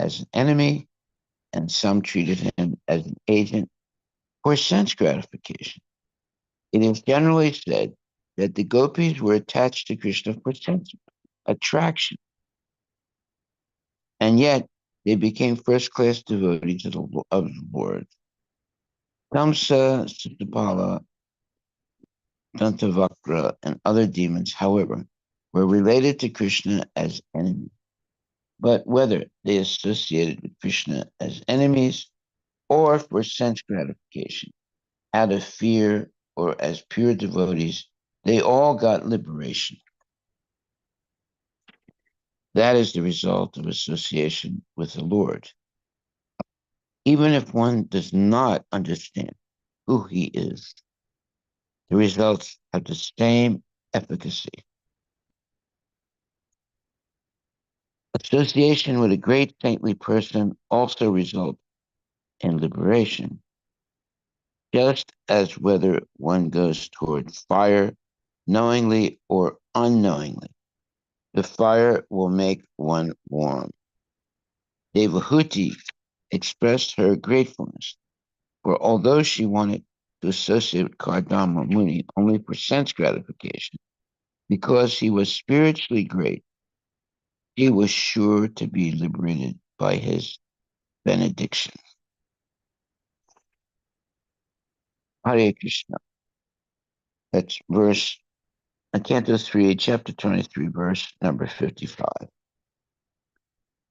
as an enemy, and some treated him as an agent for sense gratification. It is generally said that the gopis were attached to Krishna for sense attraction, and yet they became first-class devotees of the Lord. Kamsa, Sutapala, Dantavakra, and other demons, however, were related to Krishna as enemies. But whether they associated with Krishna as enemies or for sense gratification, out of fear or as pure devotees, they all got liberation. That is the result of association with the Lord. Even if one does not understand who he is, the results have the same efficacy. Association with a great saintly person also results in liberation, just as whether one goes toward fire knowingly or unknowingly. The fire will make one warm. Devahuti expressed her gratefulness, for although she wanted to associate with Kardama Muni only for sense gratification, because he was spiritually great, she was sure to be liberated by his benediction. Hare Krishna. That's Canto 3, chapter 23, verse number 55.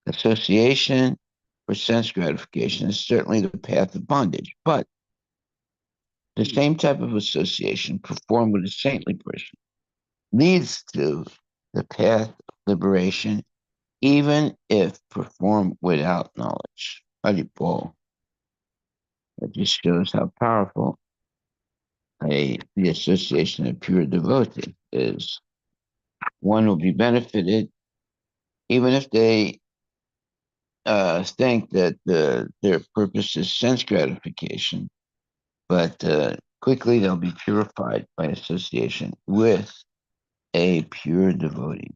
Association for sense gratification is certainly the path of bondage, but the same type of association performed with a saintly person leads to the path of liberation, even if performed without knowledge. Haripal. That just shows how powerful the association of pure devotee is. One will be benefited even if they think that their purpose is sense gratification, but quickly they'll be purified by association with a pure devotee.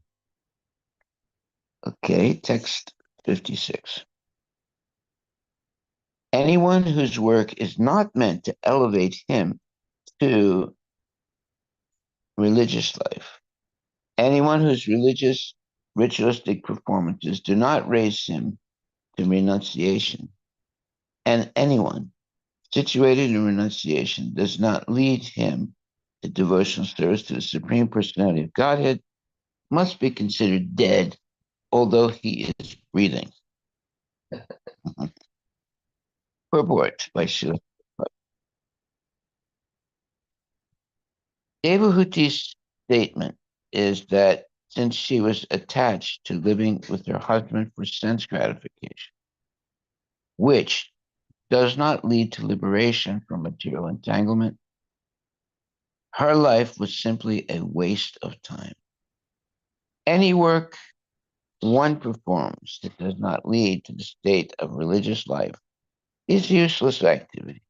Okay, text 56. Anyone whose work is not meant to elevate him to religious life, anyone whose ritualistic performances do not raise him to renunciation, and anyone situated in renunciation does not lead him to devotional service to the Supreme Personality of Godhead, must be considered dead, although he is breathing. Purport by Srila Devahuti's statement is that since she was attached to living with her husband for sense gratification, which does not lead to liberation from material entanglement, her life was simply a waste of time. Any work one performs that does not lead to the state of religious life is useless activity.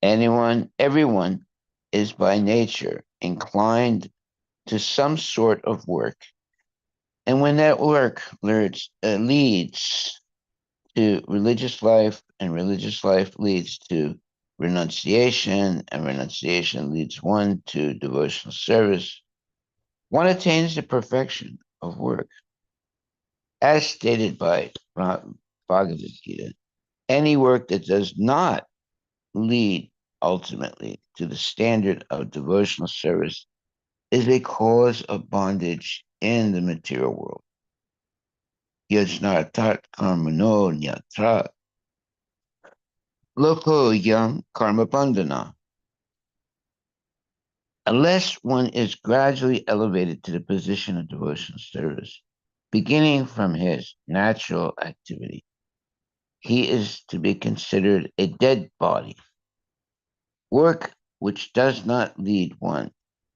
Everyone is by nature inclined to some sort of work. And when that work leads to religious life, and religious life leads to renunciation, and renunciation leads one to devotional service, one attains the perfection of work. As stated by Bhagavad Gita, any work that does not lead ultimately to the standard of devotional service is a cause of bondage in the material world. Yajnartat karmano nyatra loko yam karma bandhana. Unless one is gradually elevated to the position of devotional service, beginning from his natural activity, he is to be considered a dead body. Work which does not lead one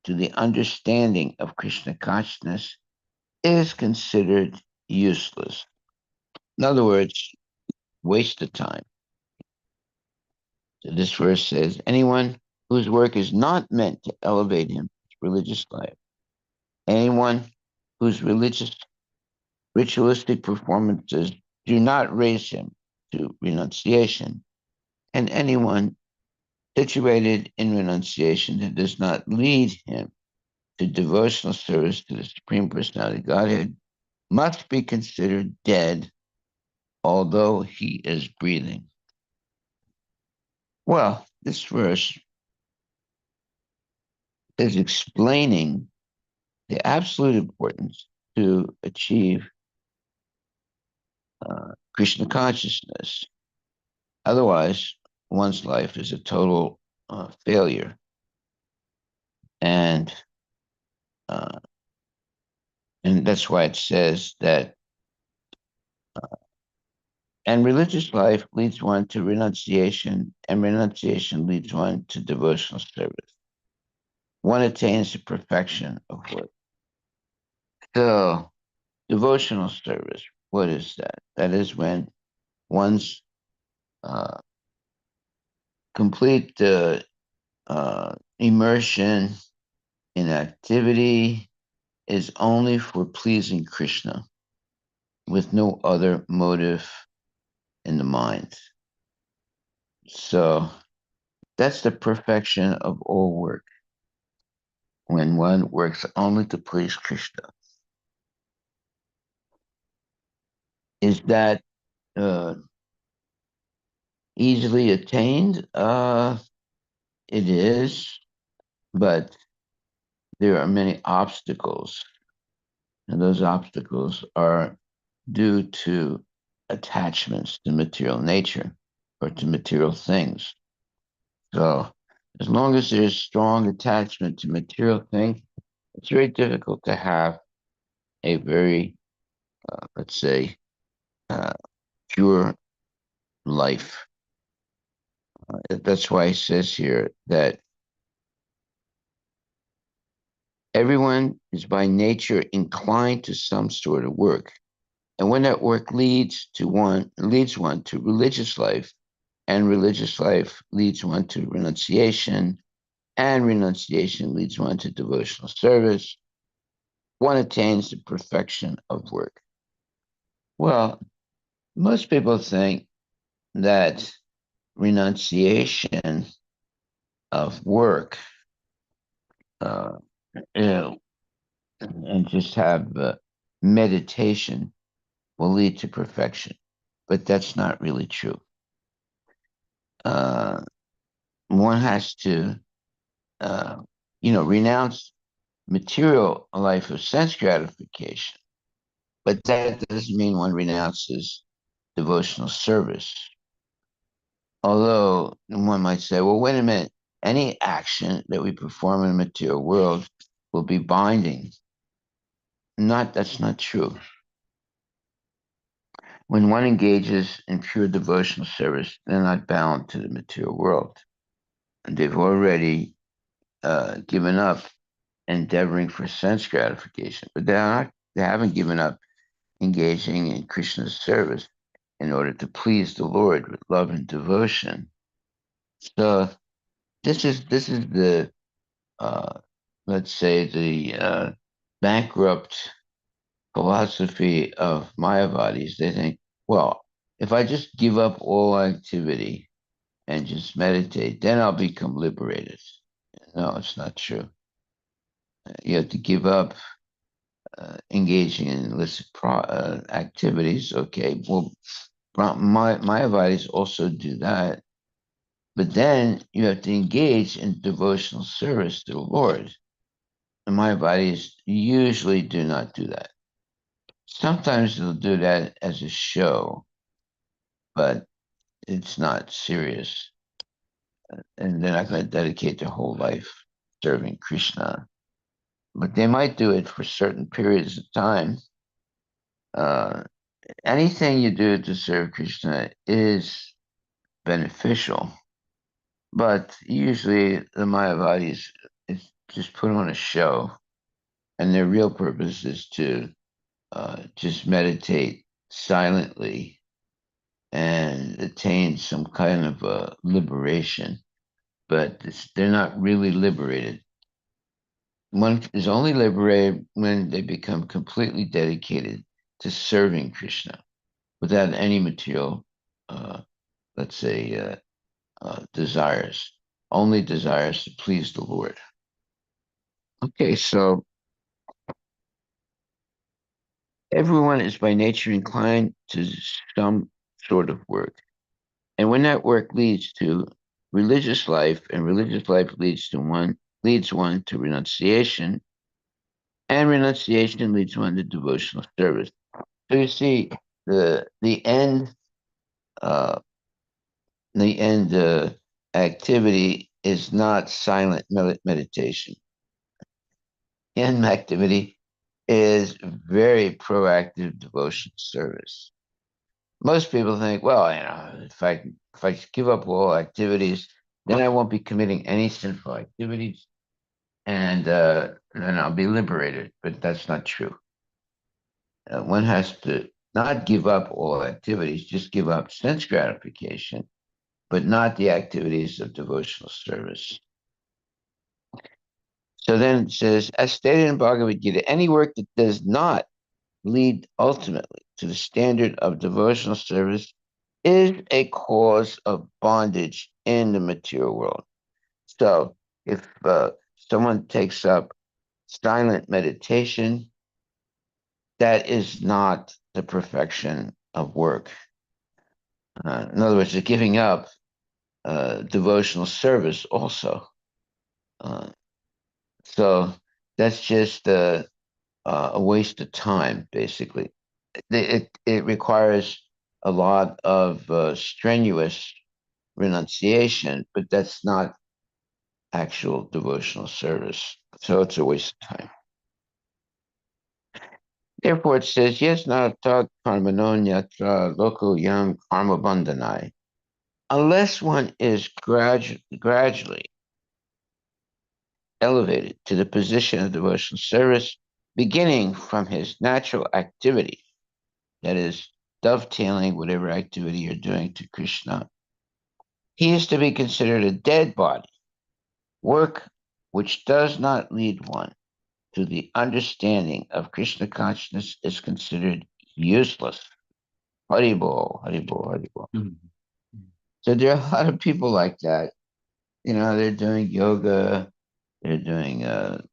to the understanding of Krishna consciousness is considered useless. In other words, waste of time. So this verse says, anyone whose work is not meant to elevate him to religious life, anyone whose Ritualistic performances do not raise him to renunciation, and anyone situated in renunciation that does not lead him to devotional service to the Supreme Personality of Godhead must be considered dead, although he is breathing. Well, this verse is explaining the absolute importance to achieve Krishna consciousness. Otherwise, one's life is a total failure. And uh, and that's why it says that, and religious life leads one to renunciation, and renunciation leads one to devotional service. One attains the perfection of work. So, devotional service, what is that? That is when one's uh, complete immersion in activity is only for pleasing Krishna with no other motive in the mind. So that's the perfection of all work, when one works only to please Krishna. Is that uh, easily attained? It is, but there are many obstacles, and those obstacles are due to attachments to material nature or to material things. So, as long as there's strong attachment to material things, it's very difficult to have a very, let's say, uh, pure life. That's why it says here that everyone is by nature inclined to some sort of work. And when that work leads one to religious life, and religious life leads one to renunciation, and renunciation leads one to devotional service, one attains the perfection of work. Well, most people think that renunciation of work, uh, you know, and just have meditation will lead to perfection, but that's not really true. Uh, One has to, uh, renounce material life of sense gratification, but that doesn't mean one renounces devotional service. Although one might say, well, wait a minute, any action that we perform in the material world will be binding. That's not true. When one engages in pure devotional service, they're not bound to the material world. And they've already given up endeavoring for sense gratification, but they haven't given up engaging in Krishna's service in order to please the Lord with love and devotion. So this is the uh, let's say the bankrupt philosophy of Mayavadis. They think, well, if I just give up all activity and just meditate, then I'll become liberated. No, it's not true. You have to give up engaging in illicit activities. Okay, well, Mayavadis also do that, but then you have to engage in devotional service to the Lord. And Mayavadis usually do not do that. Sometimes they'll do that as a show, but it's not serious. And they're not going to dedicate their whole life serving Krishna. But they might do it for certain periods of time. Uh, Anything you do to serve Krishna is beneficial, but usually the Mayavadis is just put on a show, and their real purpose is to just meditate silently and attain some kind of liberation, but they're not really liberated. One is only liberated when they become completely dedicated to serving Krishna without any material, uh, let's say, desires, only desires to please the Lord. Okay, so everyone is by nature inclined to some sort of work. And when that work leads to religious life, and religious life leads one to renunciation, and renunciation leads one to devotional service. So you see, the end uh, the end activity is not silent meditation. End activity is very proactive devotional service. Most people think, well, if I give up all activities, then I won't be committing any sinful activities, and then I'll be liberated. But that's not true. One has to not give up all activities, just give up sense gratification, but not the activities of devotional service. So then it says, as stated in Bhagavad Gita, any work that does not lead ultimately to the standard of devotional service is a cause of bondage in the material world. So if someone takes up silent meditation, that is not the perfection of work. In other words, they're giving up devotional service also. Uh, so that's just a waste of time, basically. It requires a lot of strenuous renunciation, but that's not actual devotional service. So it's a waste of time. Therefore, it says, yes, naratat karmanon yatra loko yam karma bandhanai. Unless one is gradually elevated to the position of devotional service, beginning from his natural activity, that is, dovetailing whatever activity you're doing to Krishna, he is to be considered a dead body. Work which does not lead one to the understanding of Krishna consciousness is considered useless. Haribol, Haribol, Haribol. So there are a lot of people like that. They're doing yoga, they're doing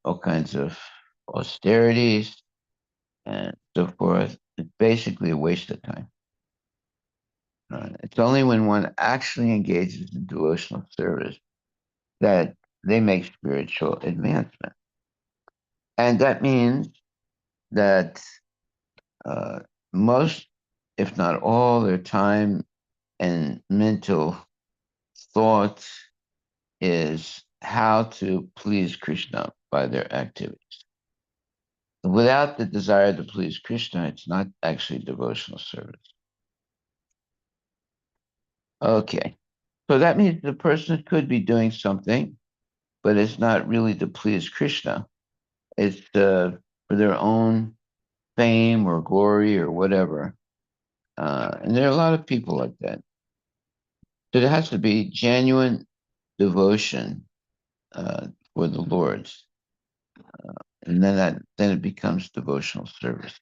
all kinds of austerities and so forth. It's basically a waste of time. It's only when one actually engages in devotional service that they make spiritual advancement. And that means that uh, most, if not all, their time and mental thought is how to please Krishna by their activities. Without the desire to please Krishna, it's not actually devotional service. Okay. So that means the person could be doing something, but it's not really to please Krishna. It's for their own fame or glory or whatever. And there are a lot of people like that. So there has to be genuine devotion for the Lord, and then it becomes devotional service.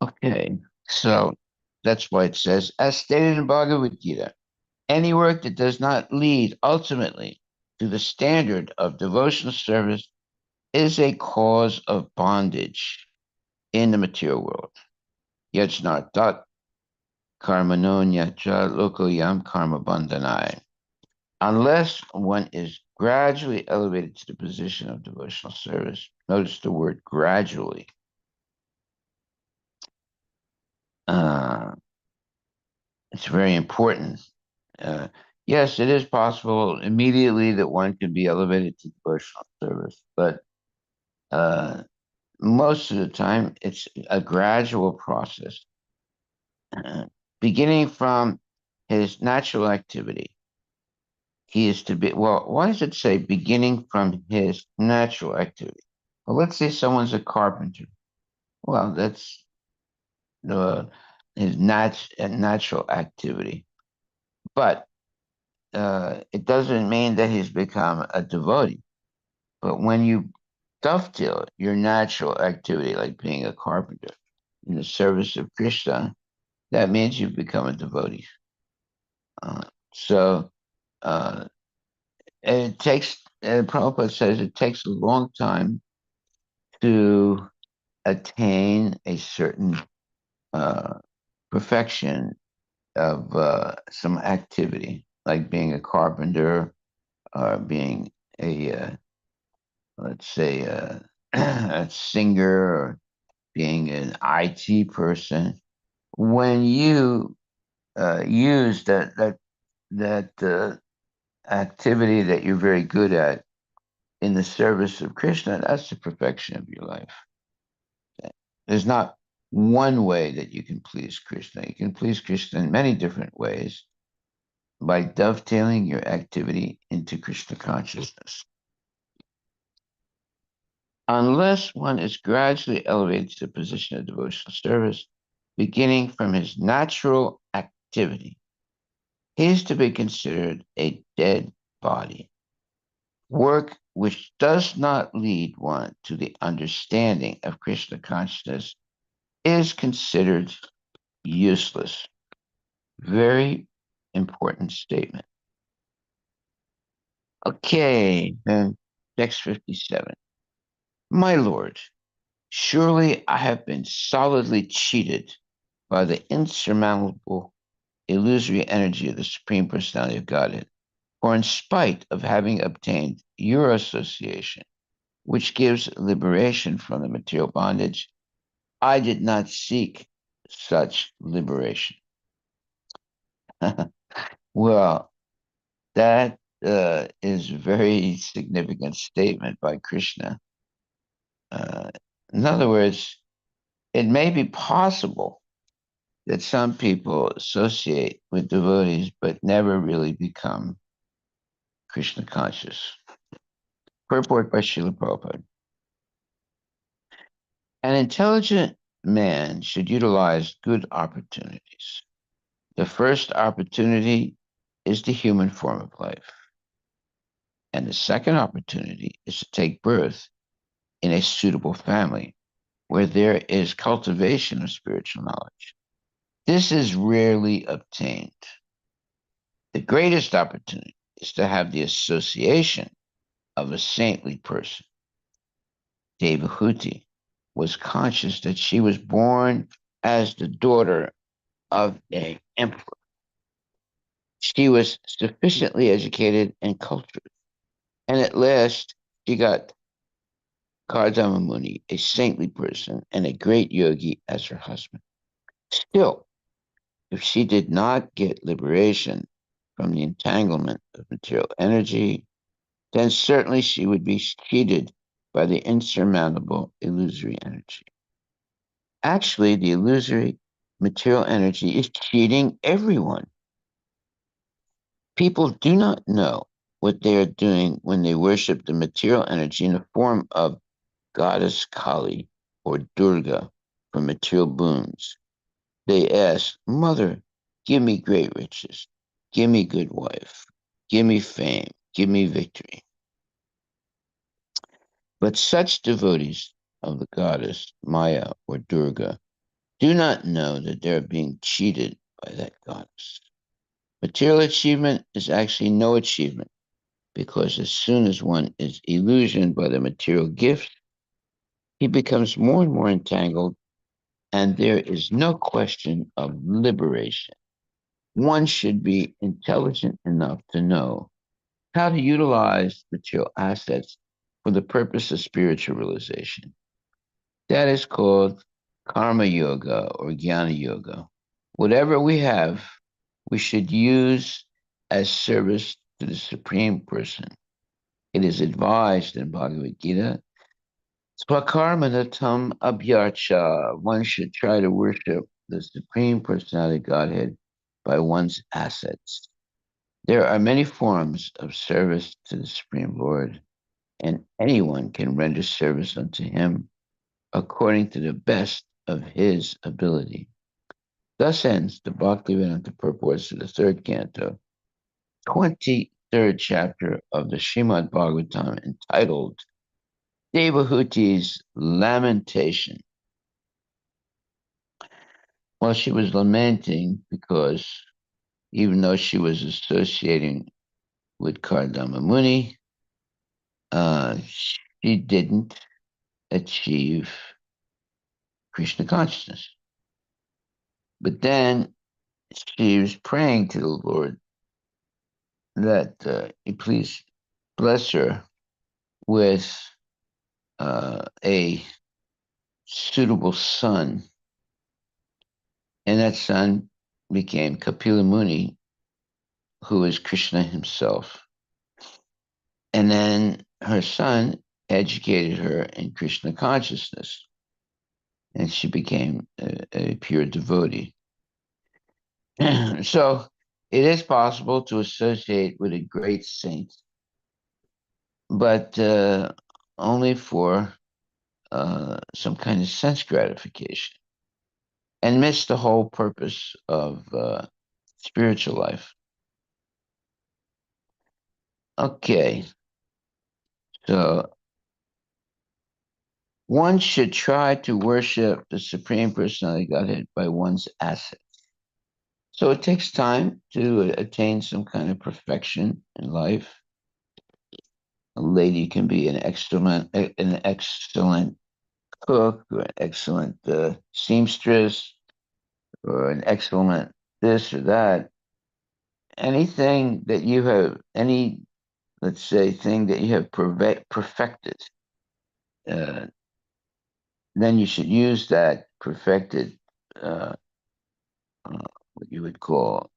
Okay, so that's why it says, as stated in Bhagavad Gita, any work that does not lead ultimately to the standard of devotional service is a cause of bondage in the material world. Yajnartat karmanon yacha lokoyam karma bandhanai. Unless one is gradually elevated to the position of devotional service. Notice the word gradually. Uh, it's very important. Uh, yes, it is possible immediately that one could be elevated to devotional service, but uh, most of the time it's a gradual process, uh, beginning from his natural activity. He is to be, well, why does it say beginning from his natural activity? Well, let's say someone's a carpenter. Well, that's the his natural activity, but it doesn't mean that he's become a devotee. But when you dovetail your natural activity, like being a carpenter, in the service of Krishna, that means you've become a devotee. Uh, so uh, it takes, Prabhupada says it takes a long time to attain a certain uh, perfection of some activity, like being a carpenter or being let's say, a singer or being an IT person. When you use that activity that you're very good at in the service of Krishna, that's the perfection of your life. There's not one way that you can please Krishna. You can please Krishna in many different ways by dovetailing your activity into Krishna consciousness. Unless one is gradually elevated to the position of devotional service, beginning from his natural activity, he is to be considered a dead body. Work which does not lead one to the understanding of Krishna consciousness is considered useless. Very important statement. Okay, then text 57. My Lord, surely I have been solidly cheated by the insurmountable illusory energy of the Supreme Personality of Godhead. For in spite of having obtained your association, which gives liberation from the material bondage, I did not seek such liberation. Well, that is a very significant statement by Krishna. Uh, in other words, it may be possible that some people associate with devotees but never really become Krishna conscious. Purport by Srila Prabhupada. An intelligent man should utilize good opportunities. The first opportunity is the human form of life. And the second opportunity is to take birth in a suitable family where there is cultivation of spiritual knowledge. This is rarely obtained. The greatest opportunity is to have the association of a saintly person. Devahuti was conscious that she was born as the daughter of an emperor. She was sufficiently educated and cultured, and at last she got Kardama Muni, a saintly person and a great yogi, as her husband. Still, if she did not get liberation from the entanglement of material energy, then certainly she would be cheated by the insurmountable illusory energy. Actually, the illusory material energy is cheating everyone. People do not know what they are doing when they worship the material energy in the form of goddess Kali or Durga for material boons. They ask, Mother, give me great riches, give me good wife, give me fame, give me victory. But such devotees of the goddess Maya or Durga do not know that they're being cheated by that goddess. Material achievement is actually no achievement because as soon as one is illusioned by the material gift, he becomes more and more entangled, and there is no question of liberation. One should be intelligent enough to know how to utilize material assets for the purpose of spiritual realization. That is called karma yoga or jnana yoga. Whatever we have, we should use as service to the Supreme Person. It is advised in Bhagavad Gita, Swakarmanatam abhyarcha. One should try to worship the Supreme Personality Godhead by one's assets. There are many forms of service to the Supreme Lord, and anyone can render service unto him according to the best of his ability. Thus ends the Bhaktivedanta purports of the third canto, 23rd chapter of the Srimad Bhagavatam, entitled Devahuti's Lamentation. Well, she was lamenting because even though she was associating with Kardama Muni, she didn't achieve Krishna consciousness. But then she was praying to the Lord that he please bless her with a suitable son. And that son became Kapila Muni, who is Krishna himself. And then her son educated her in Krishna consciousness, and she became a pure devotee. So it is possible to associate with a great saint, but only for some kind of sense gratification and miss the whole purpose of spiritual life. Okay, so one should try to worship the Supreme Personality of Godhead by one's assets. So it takes time to attain some kind of perfection in life. A lady can be an excellent cook, or an excellent seamstress, or an excellent this or that. Anything that you have, any, let's say, thing that you have perfected, uh, then you should use that perfected, uh, what you would call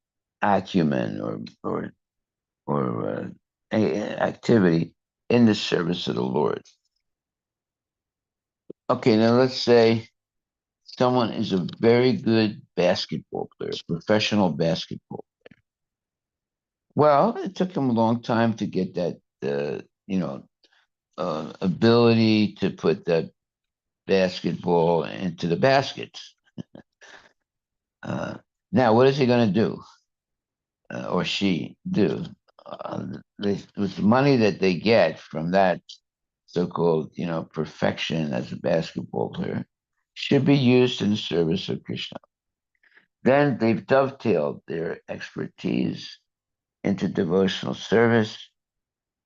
acumen, or activity in the service of the Lord. Okay, now let's say someone is a very good basketball player, professional basketball. Well, it took him a long time to get that, ability to put that basketball into the baskets. Uh, Now, what is he going to do, or she do? With the money that they get from that so-called, perfection as a basketball player, should be used in the service of Krishna. Then they've dovetailed their expertise into devotional service,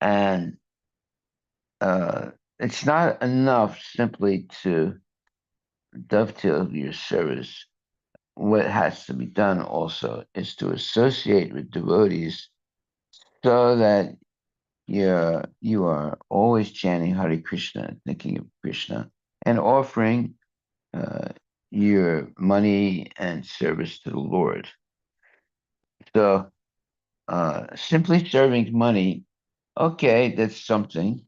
and it's not enough simply to dovetail your service. What has to be done also is to associate with devotees so that you are always chanting Hare Krishna, thinking of Krishna, and offering uh, your money and service to the Lord. So simply serving money, okay, that's something,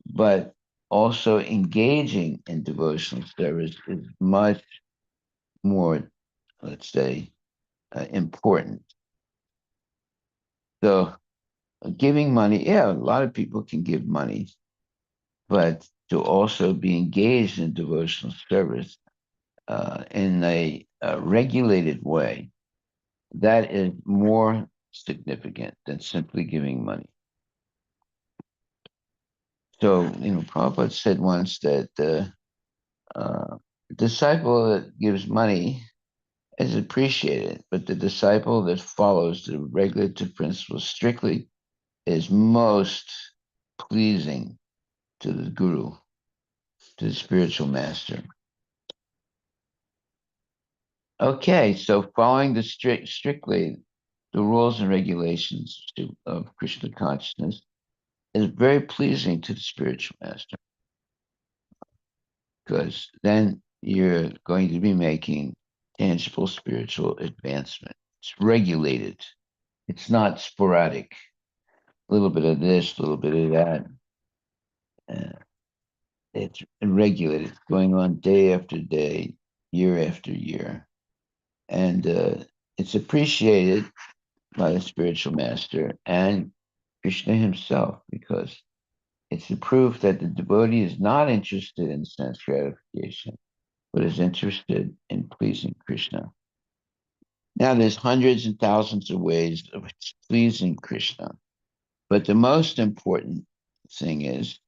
but also engaging in devotional service is much more, let's say, important. So giving money, yeah, a lot of people can give money, but to also be engaged in devotional service in a regulated way, that is more significant than simply giving money. So, Prabhupada said once that the disciple that gives money is appreciated, but the disciple that follows the regulative principles strictly is most pleasing to the guru, to the spiritual master. Okay, so following strictly the rules and regulations of Krishna consciousness is very pleasing to the spiritual master, because then you're going to be making tangible spiritual advancement. It's regulated. It's not sporadic. A little bit of this, a little bit of that. Uh, it's regulated. It's going on day after day, year after year. And it's appreciated by the spiritual master and Krishna himself, because it's a proof that the devotee is not interested in sense gratification, but is interested in pleasing Krishna. Now, there's hundreds and thousands of ways of pleasing Krishna, but the most important thing is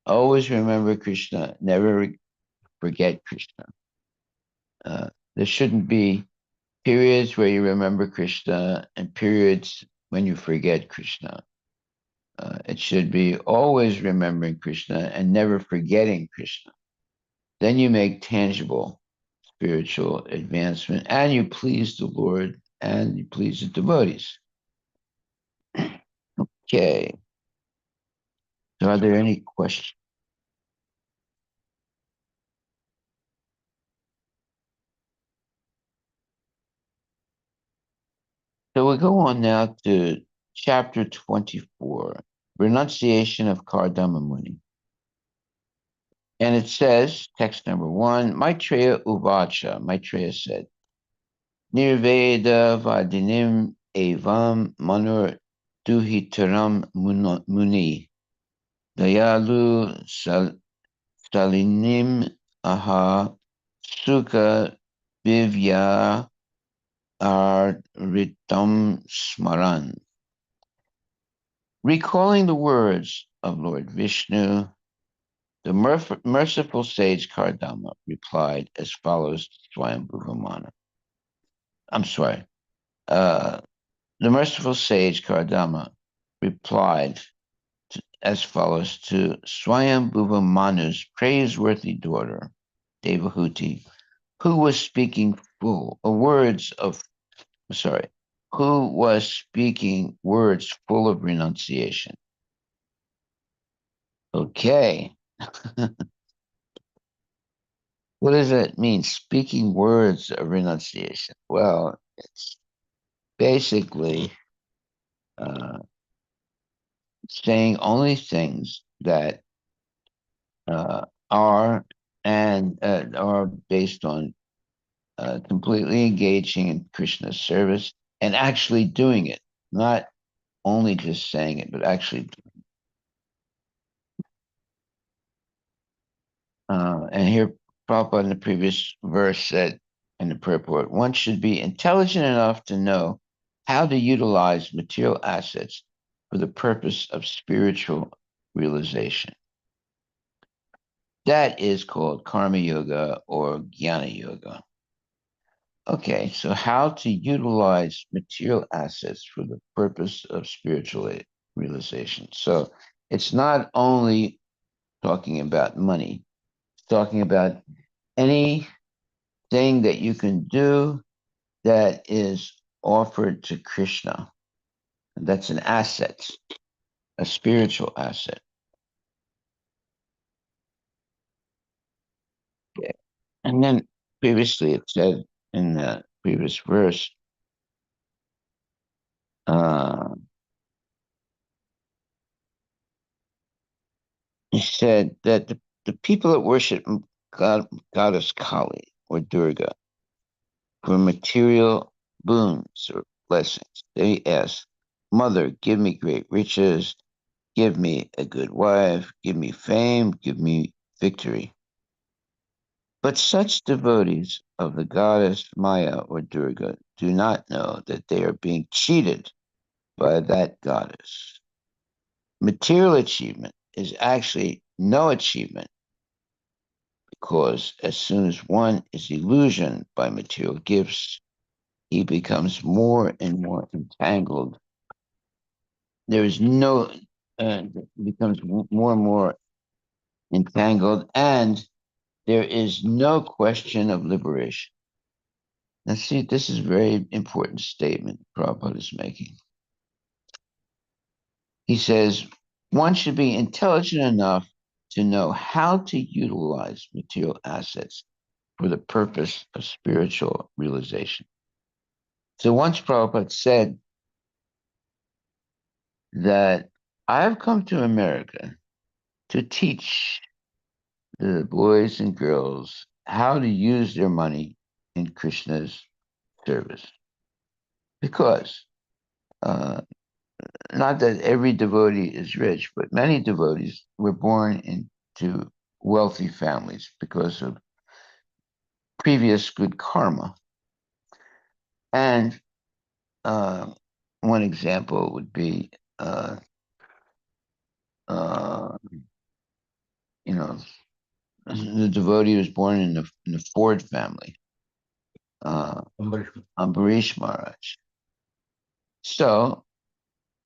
always remember Krishna, never forget Krishna. There shouldn't be periods where you remember Krishna and periods when you forget Krishna. It should be always remembering Krishna and never forgetting Krishna. Then you make tangible spiritual advancement and you please the Lord and you please the devotees. Okay. So are there any questions? So we'll go on now to chapter 24, renunciation of Kardama Muni. And it says, text number one, Maitreya Uvacha, Maitreya said, Nirveda Vadinim Evam Manur Duhitaram Muni, Dayalu Salinim Aha Sukha Vivya Aritam Smaran. Recalling the words of Lord Vishnu, the merciful sage Kardama replied as follows to Swayambhuva. I'm sorry. Uh, the merciful sage Kardama replied as follows to Swayambhuva Manu's praiseworthy daughter, Devahuti, who was speaking words of, sorry, who was speaking words full of renunciation. Okay. What does that mean? Speaking words of renunciation. Well, it's basically uh, saying only things that are and are based on completely engaging in Krishna's service and actually doing it, not only just saying it, but actually. And here, Prabhupada in the previous verse said in the purport, one should be intelligent enough to know how to utilize material assets for the purpose of spiritual realization. That is called karma yoga or jnana yoga. Okay, so how to utilize material assets for the purpose of spiritual realization. So it's not only talking about money, it's talking about anything that you can do that is offered to Krishna. And that's an asset, a spiritual asset. Okay. And then previously it said in the previous verse, uh, he said that the people that worship goddess Kali or Durga for material boons or blessings, they ask, Mother, give me great riches, give me a good wife, give me fame, give me victory. But such devotees of the goddess Maya or Durga do not know that they are being cheated by that goddess. Material achievement is actually no achievement because as soon as one is illusioned by material gifts, he becomes more and more entangled. There is no, becomes more and more entangled, and there is no question of liberation. Now, see, this is a very important statement Prabhupada is making. He says, one should be intelligent enough to know how to utilize material assets for the purpose of spiritual realization. So once Prabhupada said that I have come to America to teach the boys and girls how to use their money in Krishna's service. Because uh, not that every devotee is rich, but many devotees were born into wealthy families because of previous good karma. And uh, one example would be, uh, you know, the devotee was born in the Ford family. Ambarish Maharaj. So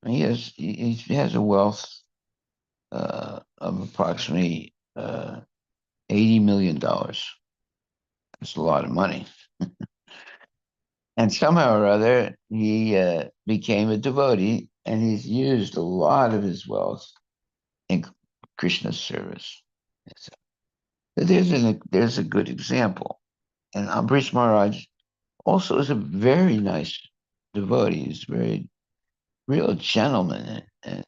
he has a wealth of approximately $80 million. That's a lot of money. And somehow or other, he became a devotee, and he's used a lot of his wealth in Krishna's service. So there's a good example. And Ambarish Maharaj also is a very nice devotee. He's a very real gentleman, and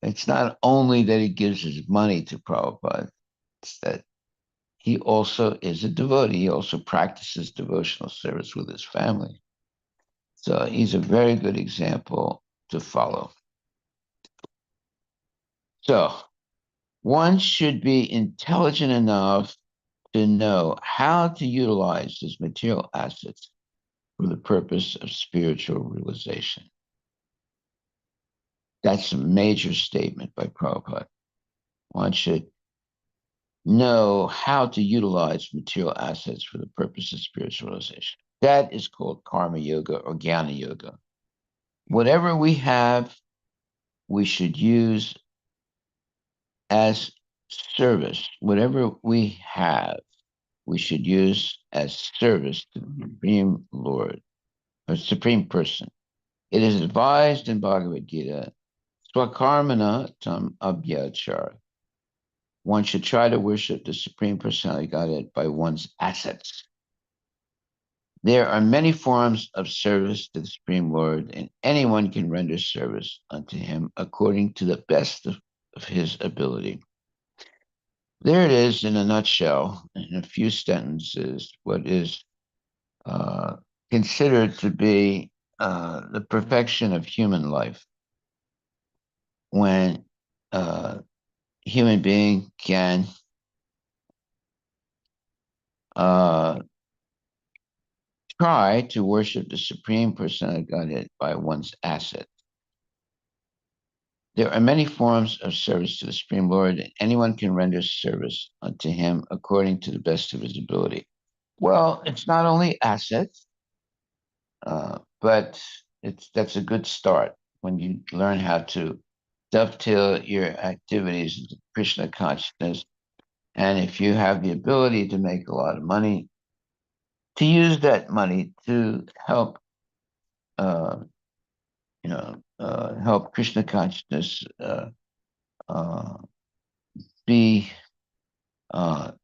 it's not only that he gives his money to Prabhupada; it's that he also is a devotee. He also practices devotional service with his family. So he's a very good example to follow. So one should be intelligent enough to know how to utilize his material assets for the purpose of spiritual realization. That's a major statement by Prabhupada. One should know how to utilize material assets for the purpose of spiritual realization. That is called karma yoga or jnana yoga. Whatever we have, we should use as service. Whatever we have, we should use as service to the Supreme Lord or Supreme Person. It is advised in Bhagavad Gita, Swakarmana tam abhyachara. One should try to worship the Supreme Personality Godhead by one's assets. There are many forms of service to the Supreme Lord, and anyone can render service unto him according to the best of his ability. There it is in a nutshell, in a few sentences, what is considered to be the perfection of human life. When a human being can try to worship the Supreme Personality of Godhead by one's asset. There are many forms of service to the Supreme Lord, and anyone can render service unto him according to the best of his ability. Well, it's not only assets, but that's a good start when you learn how to dovetail your activities into Krishna consciousness. And if you have the ability to make a lot of money, to use that money to help, uh, help Krishna consciousness uh, be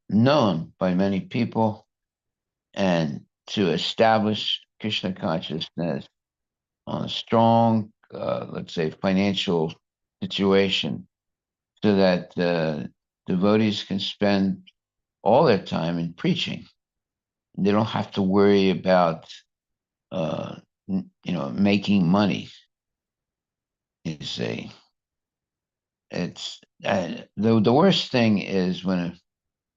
known by many people, and to establish Krishna consciousness on a strong, let's say, financial situation, so that devotees can spend all their time in preaching. They don't have to worry about, making money. You see, it's the worst thing is when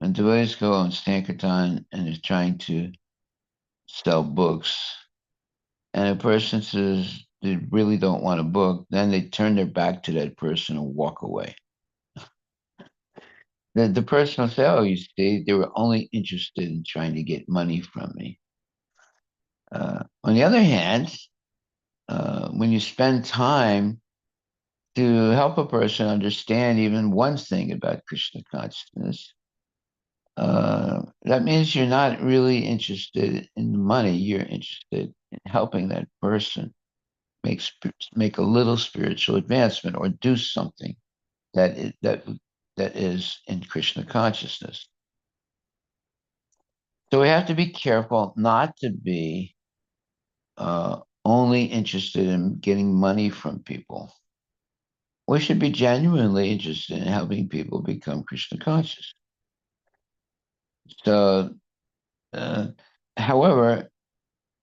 devotees go on Sankirtan and is trying to sell books, and a person says they really don't want a book, then they turn their back to that person and walk away. The person will say, "Oh, you see, they were only interested in trying to get money from me." On the other hand, when you spend time to help a person understand even one thing about Krishna consciousness, that means you're not really interested in the money. You're interested in helping that person make a little spiritual advancement or do something that is in Krishna consciousness. So we have to be careful not to be only interested in getting money from people. We should be genuinely interested in helping people become Krishna conscious. So, uh, however,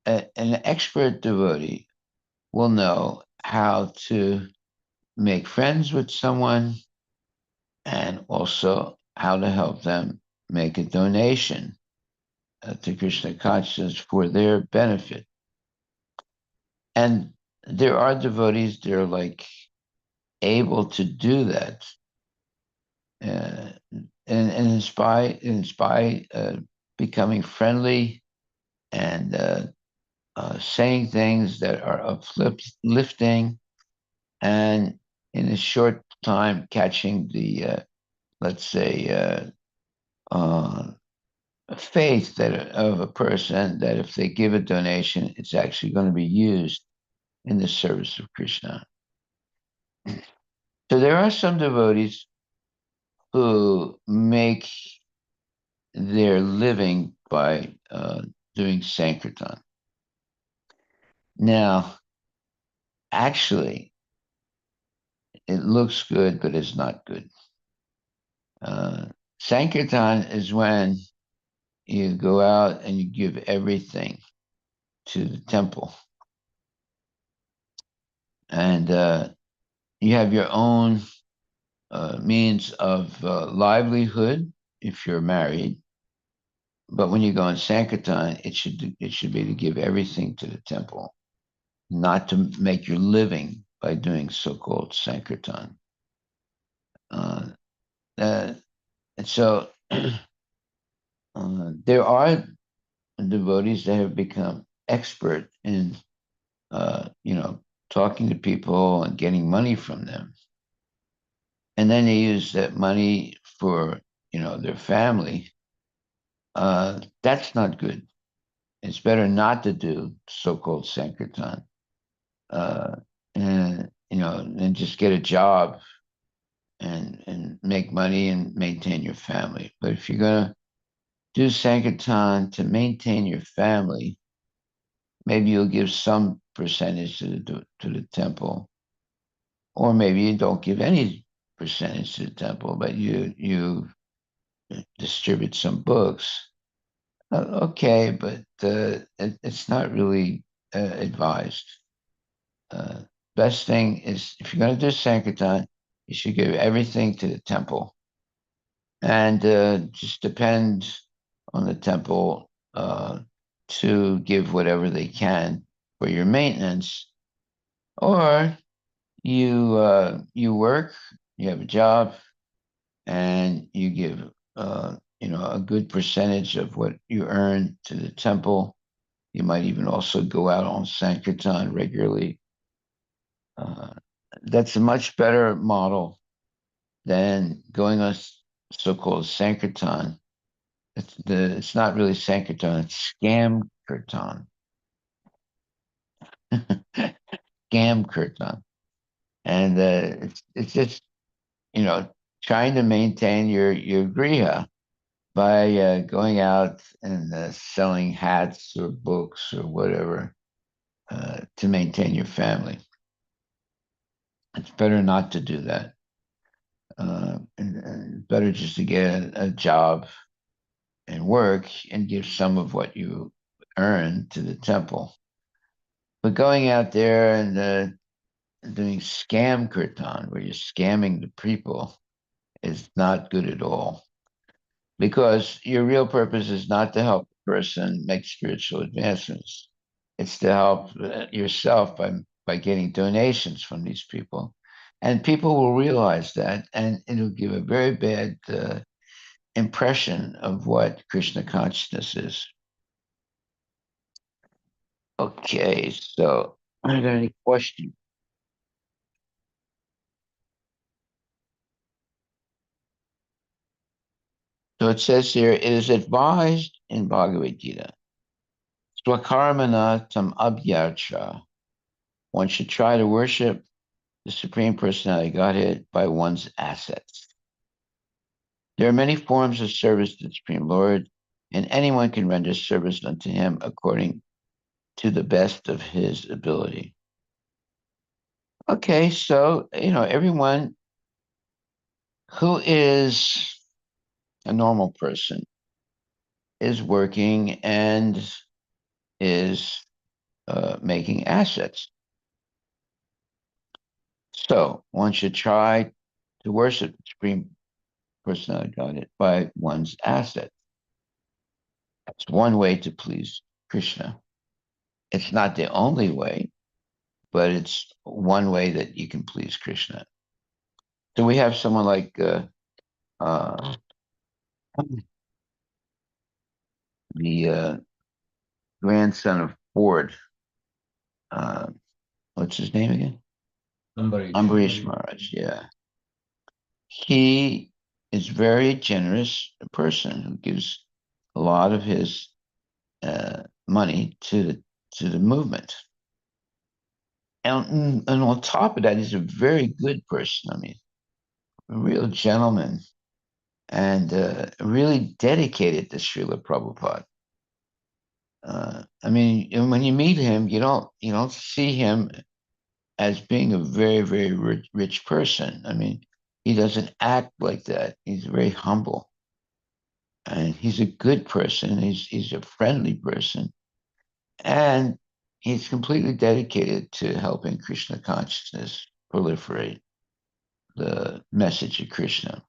an expert devotee will know how to make friends with someone and also how to help them make a donation to Krishna consciousness for their benefit. And there are devotees that are like able to do that, and in spite becoming friendly and saying things that are uplifting, and in a short time catching the, let's say, uh, faith that of a person that if they give a donation, it's actually going to be used in the service of Krishna. So there are some devotees who make their living by doing Sankirtan. Now, actually, it looks good, but it's not good. Uh, Sankirtan is when you go out and you give everything to the temple, and you have your own means of livelihood if you're married. But when you go in Sankirtan, it should be to give everything to the temple, not to make your living by doing so-called Sankirtan. Uh, uh, and so there are devotees that have become expert in, you know, talking to people and getting money from them, and then they use that money for, their family. That's not good. It's better not to do so-called Sankirtan, uh, and and just get a job and make money and maintain your family. But if you're gonna do Sankirtan to maintain your family, maybe you'll give some percentage to the temple, or maybe you don't give any percentage to the temple, but you distribute some books. Okay, but it's not really advised. Uh, Best thing is if you're going to do Sankirtan, you should give everything to the temple, and just depend on the temple to give whatever they can for your maintenance, or you work, you have a job, and you give a good percentage of what you earn to the temple. You might even also go out on Sankirtan regularly. Uh, that's a much better model than going on so-called Sankirtan. It's not really Sankirtan, it's scam kirtan. Scam kirtan. And it's just, you know, trying to maintain your griha by going out and selling hats or books or whatever to maintain your family. It's better not to do that. And better just to get a job and work and give some of what you earn to the temple. But going out there and doing scam kirtan, where you're scamming the people, is not good at all. Because your real purpose is not to help the person make spiritual advancements. It's to help yourself by getting donations from these people. And people will realize that, and it'll give a very bad impression of what Krishna consciousness is. Okay, so are there any questions? So it says here, it is advised in Bhagavad Gita, Swakarmana tam abhyarcha. One should try to worship the Supreme Personality Godhead by one's assets. There are many forms of service to the Supreme Lord, and anyone can render service unto him according to the best of his ability. Okay, so, everyone who is a normal person is working and is making assets. So one should try to worship the Supreme Personality Godhead by one's assets. That's one way to please Krishna. It's not the only way, but it's one way that you can please Krishna. So we have someone like uh, the grandson of Ford. Uh, what's his name again? Ambarish Maharaj. Yeah, he is very generous person who gives a lot of his money to the movement. And on top of that, he's a very good person. I mean, a real gentleman and really dedicated to Srila Prabhupada. I mean, when you meet him, you don't see him as being a very rich person. I mean, he doesn't act like that. He's very humble, and he's a good person. He's a friendly person, and he's completely dedicated to helping Krishna consciousness proliferate the message of Krishna.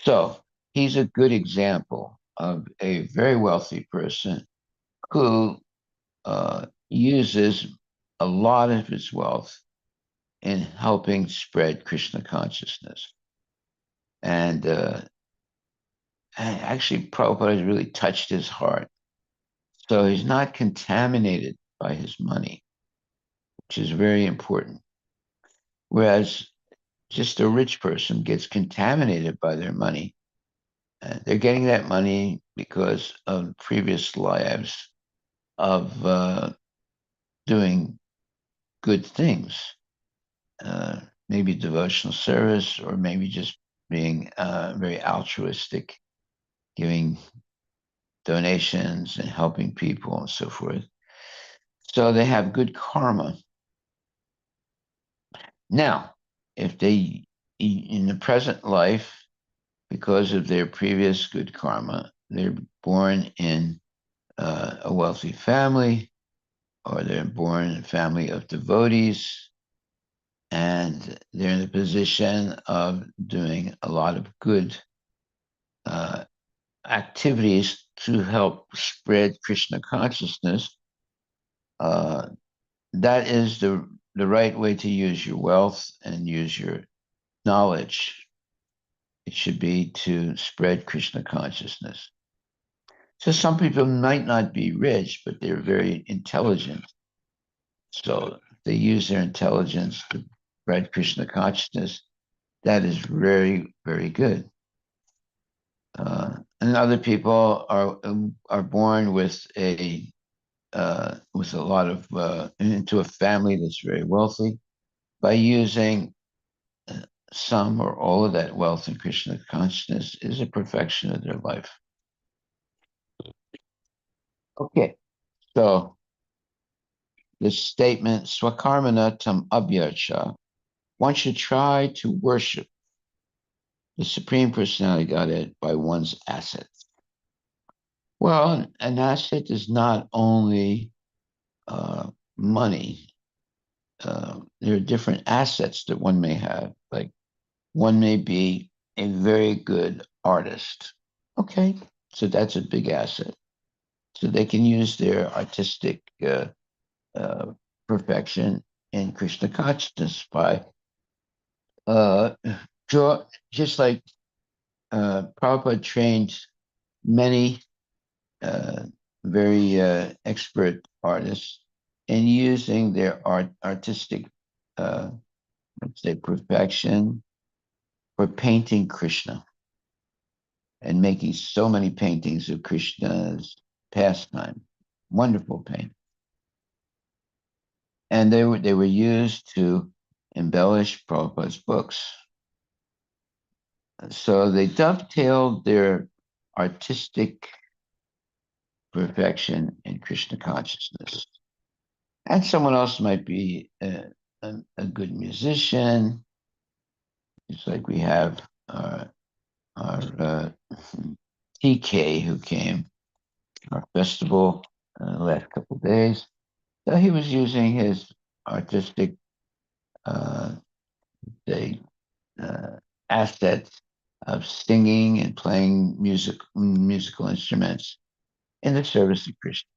So he's a good example of a very wealthy person who uses a lot of his wealth in helping spread Krishna consciousness. And actually, Prabhupada has really touched his heart. So he's not contaminated by his money, which is very important. Whereas just a rich person gets contaminated by their money. They're getting that money because of previous lives of doing good things, maybe devotional service, or maybe just being very altruistic, giving donations and helping people and so forth. So they have good karma. Now, if they, in the present life, because of their previous good karma, they're born in a wealthy family, or they're born in a family of devotees, and they're in a position of doing a lot of good uh, activities to help spread Krishna consciousness. Uh, that is the right way to use your wealth and use your knowledge. It should be to spread Krishna consciousness. So some people might not be rich, but they're very intelligent. So they use their intelligence to spread Krishna consciousness. That is very good. And other people are born with a lot of into a family that's very wealthy by using some or all of that wealth in Krishna consciousness is a perfection of their life. Okay, so this statement, Swakarmana tam abhyarcha, one should try to worship the Supreme Personality Godhead by one's assets. Well, an asset is not only money. There are different assets that one may have. Like one may be a very good artist. Okay, so that's a big asset. So they can use their artistic uh, perfection in Krishna consciousness by uh, draw, just like Prabhupada trained many uh, very expert artists in using their artistic, uh, let's say, perfection for painting Krishna and making so many paintings of Krishna's pastime. Wonderful paint. And they were used to embellish Prabhupada's books. So they dovetailed their artistic perfection in Krishna consciousness. And someone else might be a good musician. It's like we have our TK who came to our festival the last couple of days. So he was using his artistic say, uh, assets of singing and playing musical instruments in the service of Krishna.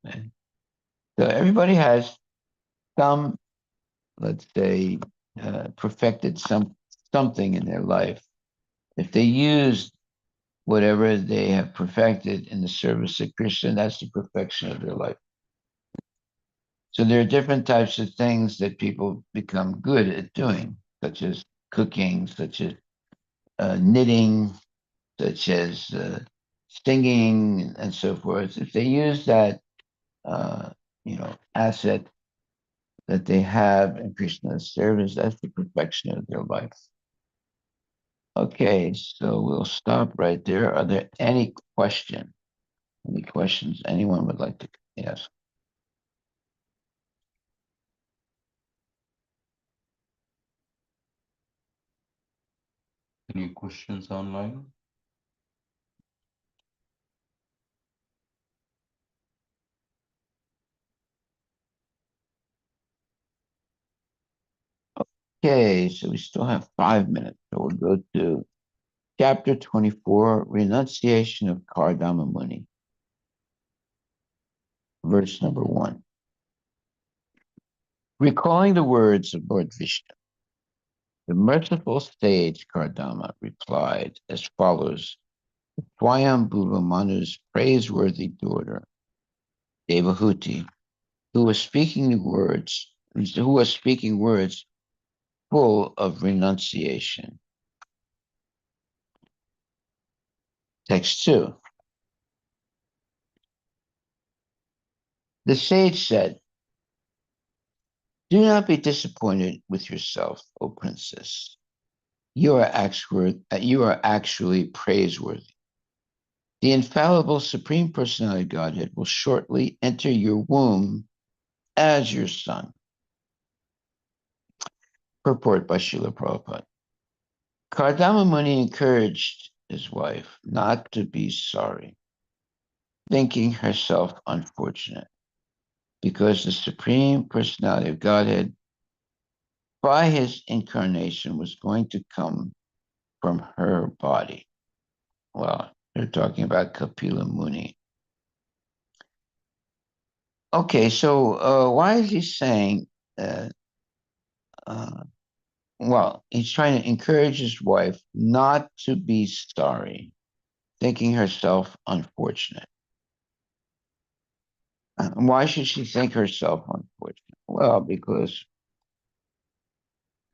Okay? So everybody has some, let's say, perfected something in their life. If they use whatever they have perfected in the service of Krishna, that's the perfection of their life. So there are different types of things that people become good at doing, such as cooking, such as knitting, such as singing, and so forth. If they use that, uh, asset that they have in Krishna's service, that's the perfection of their life. Okay, so we'll stop right there. Are there any questions? Any questions anyone would like to ask? Any questions online? Okay, so we still have 5 minutes. So we'll go to chapter 24, Renunciation of Kardama Muni, verse number 1. Recalling the words of Lord Vishnu, the merciful sage Kardama replied as follows: Swayambhuva Manu's praiseworthy daughter, Devahuti, who was speaking words full of renunciation. Text 2. The sage said, do not be disappointed with yourself, O princess. You are actually praiseworthy. The infallible Supreme Personality of Godhead will shortly enter your womb as your son. Purport by Srila Prabhupada. Kardama Muni encouraged his wife not to be sorry, thinking herself unfortunate, because the Supreme Personality of Godhead, by his incarnation, was going to come from her body. Well, they're talking about Kapila Muni. Okay, so why is he saying, uh, uh, well, he's trying to encourage his wife not to be sorry, thinking herself unfortunate. Why should she think herself unfortunate? Well, because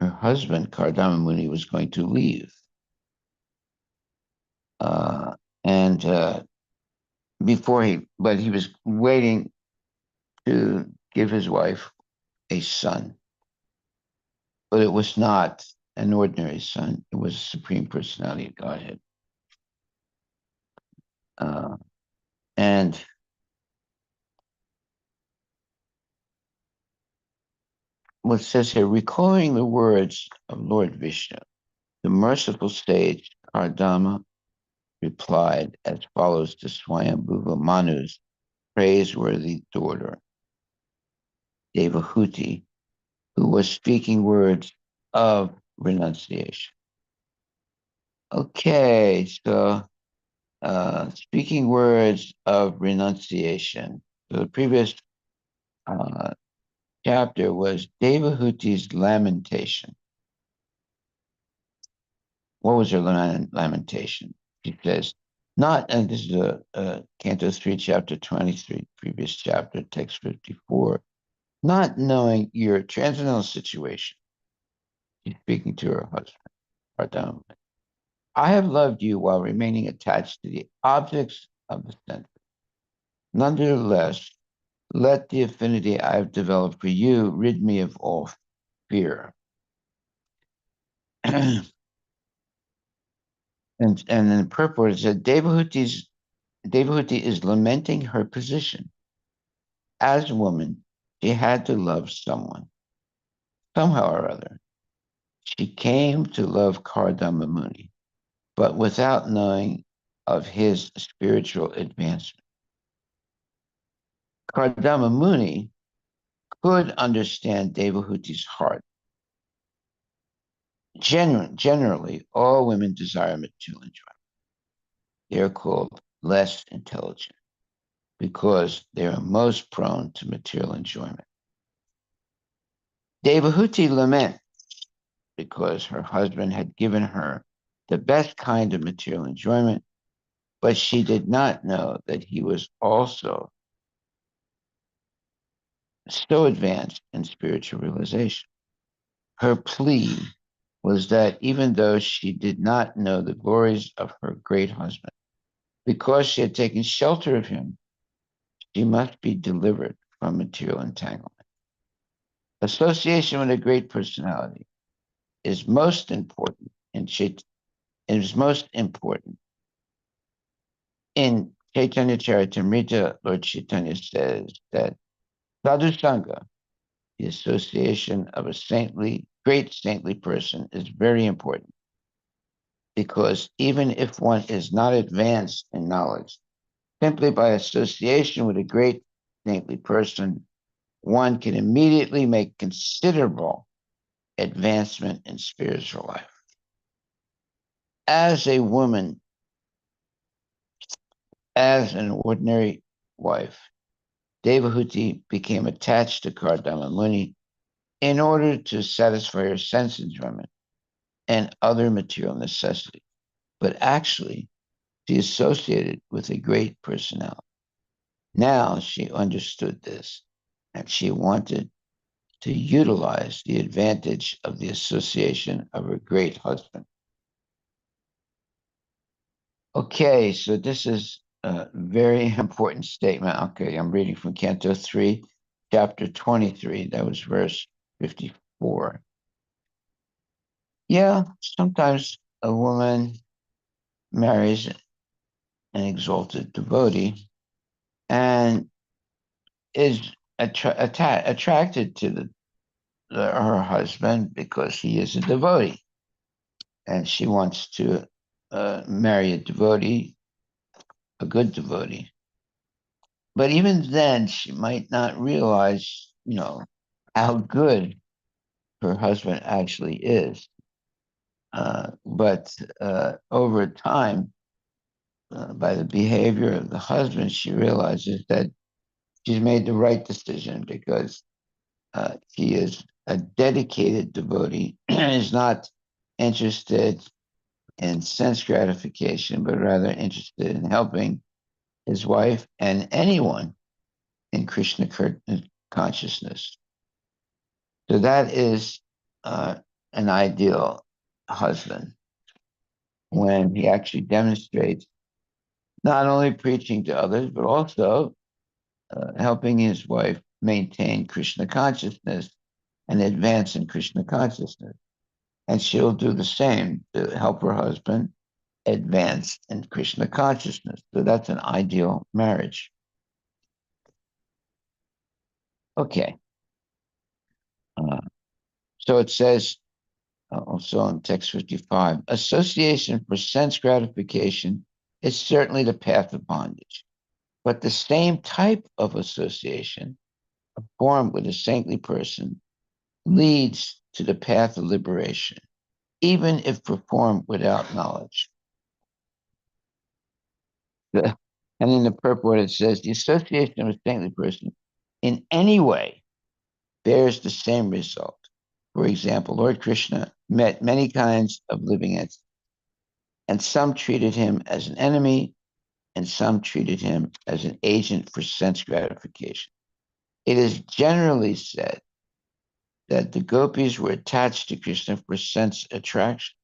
her husband, Kardama Muni, was going to leave. And but he was waiting to give his wife a son. But it was not an ordinary son, it was a Supreme Personality of Godhead. Uh, and what says here, recalling the words of Lord Vishnu, the merciful sage Kardama replied as follows to Swayambhuva Manu's praiseworthy daughter, Devahuti, who was speaking words of renunciation. Okay, so speaking words of renunciation. So the previous uh, chapter was Devahuti's lamentation. What was her lamentation? She says, not, and this is Canto 3, Chapter 23, previous chapter, text 54, not knowing your transcendental situation. She's speaking to her husband, Ardam. I have loved you while remaining attached to the objects of the senses. Nonetheless, let the affinity I have developed for you rid me of all fear. and in the purport, it said Devahuti is lamenting her position. As a woman, she had to love someone, somehow or other. She came to love Kardama Muni, but without knowing of his spiritual advancement. Kardama Muni could understand Devahuti's heart. Generally, all women desire material enjoyment. They are called less intelligent because they are most prone to material enjoyment. Devahuti laments because her husband had given her the best kind of material enjoyment but she did not know that he was also so advanced in spiritual realization. Her plea was that even though she did not know the glories of her great husband, because she had taken shelter of him, she must be delivered from material entanglement. Association with a great personality is most important in Chaitanya Charitamrita. Lord Chaitanya says that sadhu sangha, the association of a great saintly person, is very important because even if one is not advanced in knowledge, simply by association with a great saintly person, one can immediately make considerable advancement in spiritual life. As a woman, as an ordinary wife, Devahuti became attached to Kardama Muni in order to satisfy her sense enjoyment and other material necessities. But actually, she associated with a great personality. Now she understood this, and she wanted to utilize the advantage of the association of her great husband. Okay, so this is a very important statement. Okay, I'm reading from Canto 3, chapter 23. That was verse 54. Yeah, sometimes a woman marries an exalted devotee and is attracted to her husband because he is a devotee. And she wants to marry a devotee, a good devotee. But even then, she might not realize, how good her husband actually is. But over time, by the behavior of the husband, she realizes that she's made the right decision because he is a dedicated devotee, is not interested in sense gratification, but rather interested in helping his wife and anyone in Krishna consciousness. So that is an ideal husband when he actually demonstrates not only preaching to others, but also helping his wife maintain Krishna consciousness and advance in Krishna consciousness. And she'll do the same to help her husband advance in Krishna consciousness. So that's an ideal marriage. Okay. So it says also in text 55, association for sense gratification is certainly the path of bondage. But the same type of association formed with a saintly person leads to the path of liberation, even if performed without knowledge. And in the purport, it says the association of a saintly person in any way bears the same result. For example, Lord Krishna met many kinds of living entities, and some treated him as an enemy, and some treated him as an agent for sense gratification. It is generally said that the gopis were attached to Krishna for sense attraction,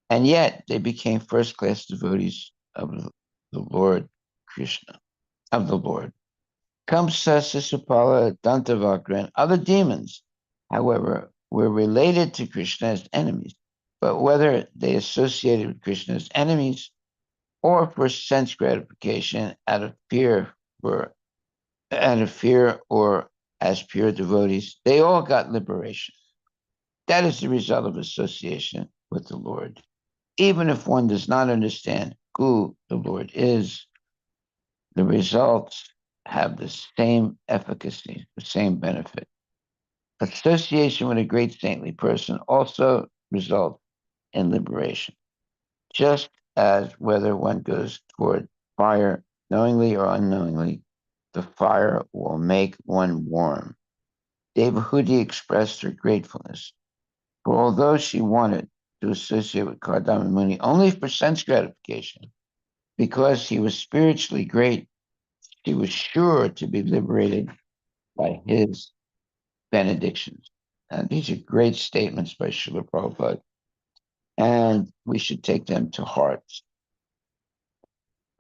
and yet they became first-class devotees of the Lord Krishna, of the Lord. Kamsa, Sisupala, Dantavakra, and other demons, however, were related to Krishna as enemies. But whether they associated with Krishna as enemies or for sense gratification out of fear or as pure devotees, they all got liberation. That is the result of association with the Lord. Even if one does not understand who the Lord is, the results have the same efficacy, the same benefit. Association with a great saintly person also results in liberation, just as whether one goes toward fire knowingly or unknowingly, the fire will make one warm. Devahuti expressed her gratefulness, for although she wanted to associate with Kardama Muni only for sense gratification, Because he was spiritually great, she was sure to be liberated by his benedictions. And these are great statements by Srila Prabhupada, and we should take them to heart.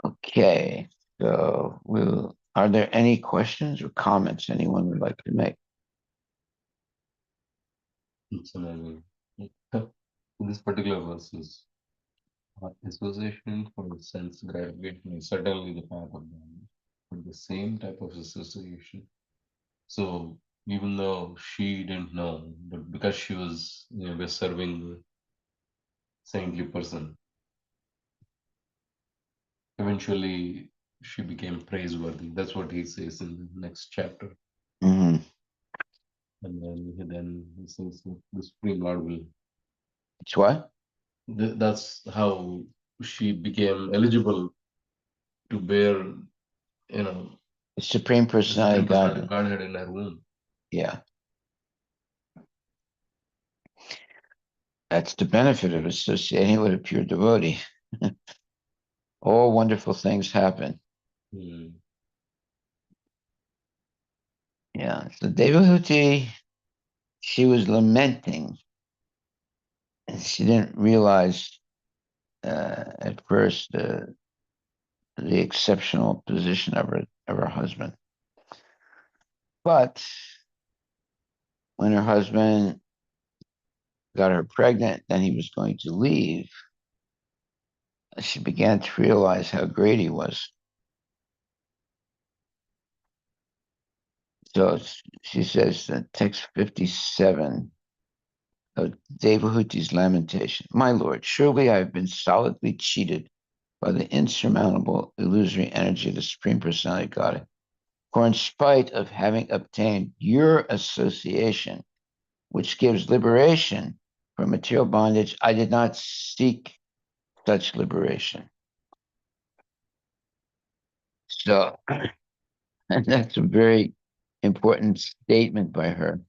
Okay, so are there any questions or comments anyone would like to make? So, this particular verse is association for sense gratification is certainly the path of man, but the same type of association. So even though she didn't know, but because she was was serving the saintly person, eventually she became praiseworthy. That's what he says in the next chapter. Mm-hmm. And then he says that the Supreme Lord will. It's what? That's how she became eligible to bear, you know, The Supreme the Personality Supreme of Personality of Godhead. Godhead in her womb. Yeah, that's the benefit of associating with a pure devotee. All wonderful things happen. Hmm. Yeah, so Devahuti, she was lamenting, and she didn't realize at first the exceptional position of her husband. But when her husband got her pregnant, then he was going to leave, she began to realize how great he was. So she says in text 57 of Devahuti's lamentation, My Lord, surely I have been solidly cheated by the insurmountable illusory energy of the Supreme Personality of God. For in spite of having obtained your association, which gives liberation from material bondage, I did not seek such liberation. So, and that's a very important statement by her.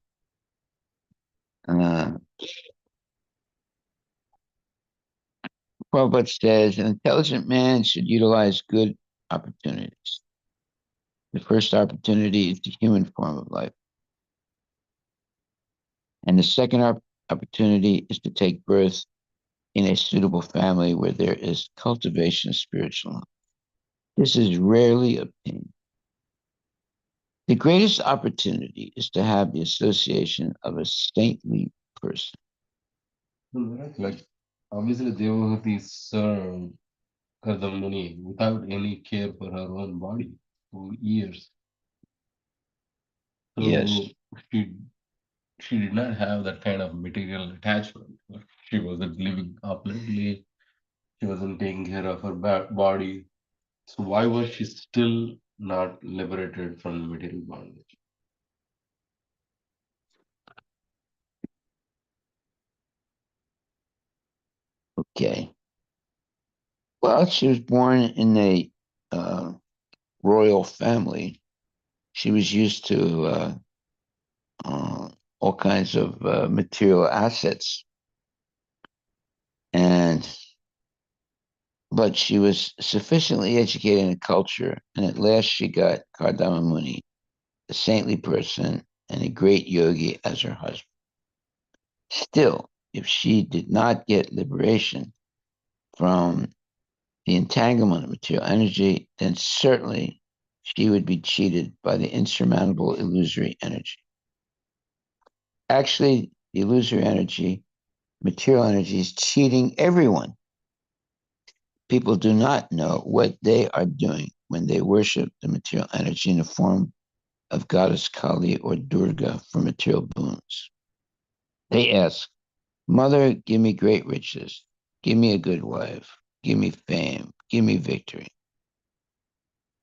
Uh, Prabhupada says an intelligent man should utilize good opportunities. The first opportunity is the human form of life, and the second opportunity is to take birth in a suitable family where there is cultivation of spiritual life. This is rarely obtained. The greatest opportunity is to have the association of a saintly person. Like obviously Devahuti served Kardamuni without any care for her own body for years. Yes. So she did not have that kind of material attachment. She wasn't living opulently. She wasn't taking care of her body. So why was she still not liberated from the material bondage? Okay. Well, she was born in a uh, royal family. She was used to uh, all kinds of material assets, and but she was sufficiently educated in the culture, and at last she got Kardama Muni, a saintly person and a great yogi, as her husband. Still, if she did not get liberation from the entanglement of material energy, then certainly she would be cheated by the insurmountable illusory energy. Actually, the illusory energy, material energy, is cheating everyone. People do not know what they are doing when they worship the material energy in the form of Goddess Kali or Durga for material boons. They ask, Mother, give me great riches, give me a good wife, give me fame, give me victory.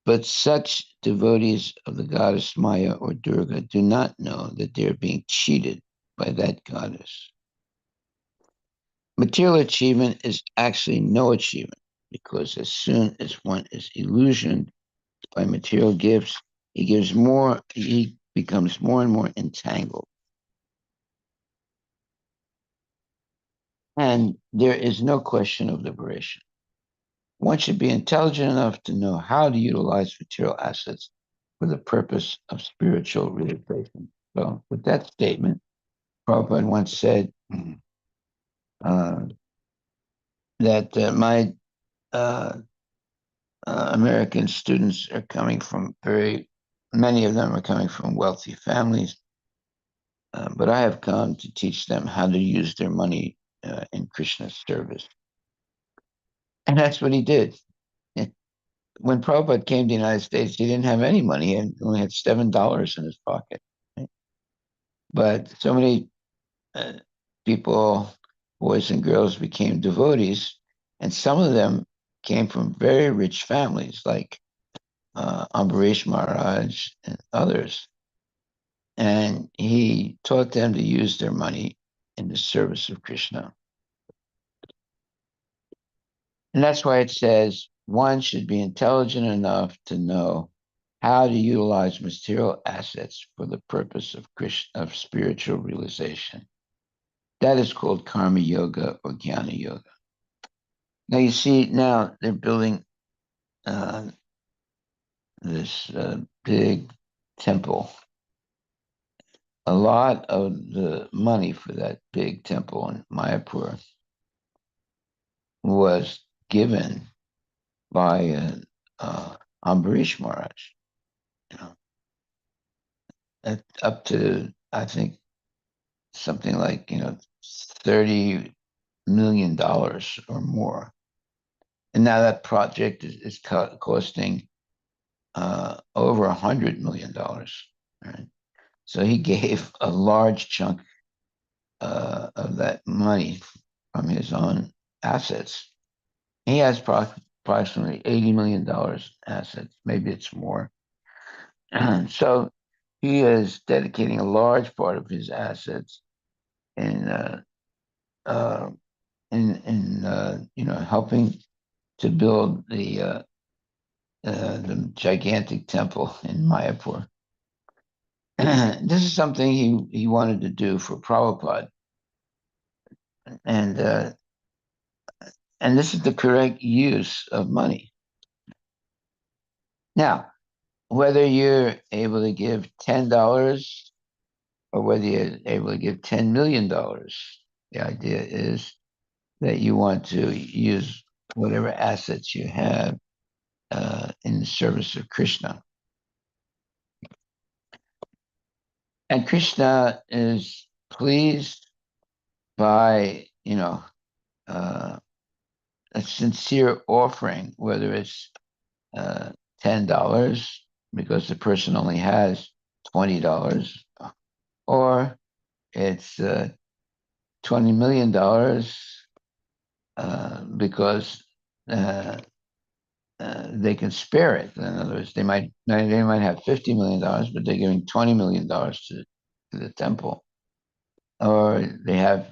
But such devotees of the goddess Maya or Durga do not know that they're being cheated by that goddess. Material achievement is actually no achievement because as soon as one is illusioned by material gifts, he becomes more and more entangled. And there is no question of liberation. One should be intelligent enough to know how to utilize material assets for the purpose of spiritual realization. So, with that statement, Prabhupada once said uh, that my uh, American students are coming from many of them are coming from wealthy families, but I have come to teach them how to use their money in Krishna's service. And that's what he did. When Prabhupada came to the United States, he didn't have any money. He only had $7 in his pocket. Right? But so many uh, people, boys and girls, became devotees, and some of them came from very rich families, like Ambarish Maharaj and others. And he taught them to use their money in the service of Krishna. And that's why it says one should be intelligent enough to know how to utilize material assets for the purpose of of spiritual realization. That is called karma yoga or jnana yoga. Now you see, now they're building uh, this big temple. A lot of the money for that big temple in Mayapur was given by Ambarish Maharaj. You know, up to I think something like $30 million or more. And now that project is costing over $100 million. Right? So he gave a large chunk of that money from his own assets. He has approximately $80 million in assets. Maybe it's more. So he is dedicating a large part of his assets in uh, helping to build the gigantic temple in Mayapur. This is something he wanted to do for Prabhupada, and uh, and this is the correct use of money. Now, whether you're able to give $10 or whether you're able to give $10 million, the idea is that you want to use whatever assets you have in the service of Krishna. And Krishna is pleased by, uh, a sincere offering, whether it's uh, $10 because the person only has $20, or it's $20 million because uh, they can spare it. In other words, they might have $50 million, but they're giving $20 million to the temple, or they have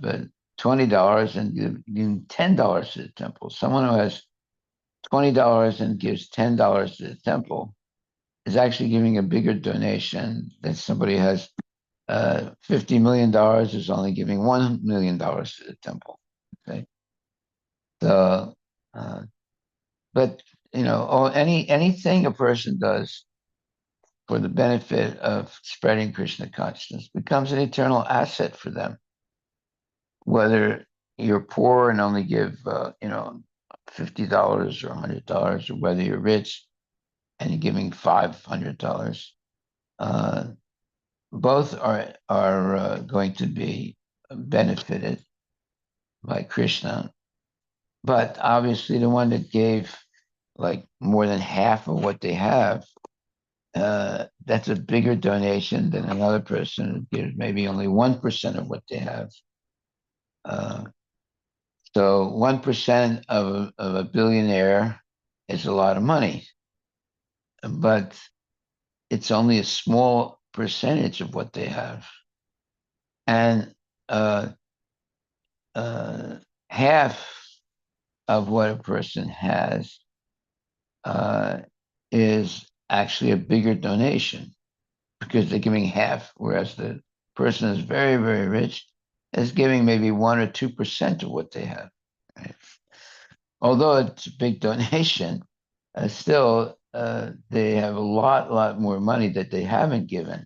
$20 and giving $10 to the temple. Someone who has $20 and gives $10 to the temple is actually giving a bigger donation than somebody who has $50 million is only giving $1 million to the temple. Okay, so but anything a person does for the benefit of spreading Krishna consciousness becomes an eternal asset for them. Whether you're poor and only give $50 or $100, or whether you're rich and you're giving $500, uh, both are going to be benefited by Krishna. But obviously, the one that gave like more than half of what they have, that's a bigger donation than another person who gives maybe only 1% of what they have. Uh, so 1% of a billionaire is a lot of money, but it's only a small percentage of what they have. And uh, uh, half of what a person has uh, is actually a bigger donation because they're giving half, whereas the person is very, very rich is giving maybe 1 or 2% of what they have. Right? although it's a big donation, still they have a lot more money that they haven't given.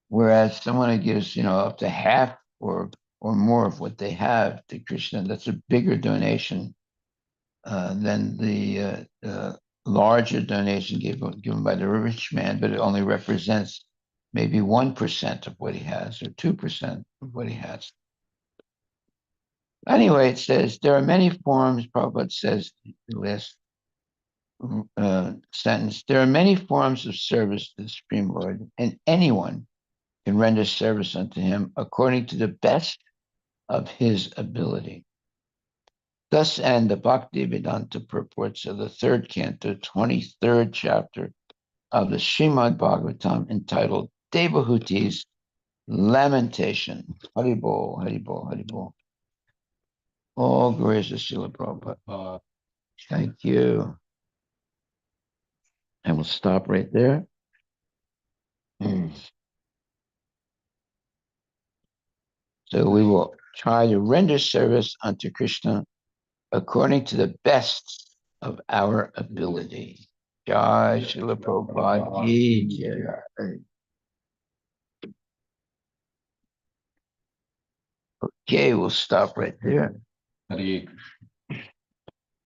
Whereas someone who gives, up to half or more of what they have to Krishna, that's a bigger donation than the larger donation given by the rich man, but it only represents maybe 1% of what he has or 2% of what he has. Anyway, it says there are many forms, Prabhupada says, the last sentence, there are many forms of service to the Supreme Lord, and anyone can render service unto him according to the best of his ability. Thus end the Bhaktivedanta purports of the third canto, 23rd chapter of the Srimad Bhagavatam, entitled Devahuti's Lamentation. Haribol, Haribol, Haribol. All glories to Srila Prabhupada. Thank you. And we'll stop right there. So we will try to render service unto Krishna according to the best of our ability. Jai Srila Prabhupada Ki Jai. Okay, we'll stop right there. Hare Krishna.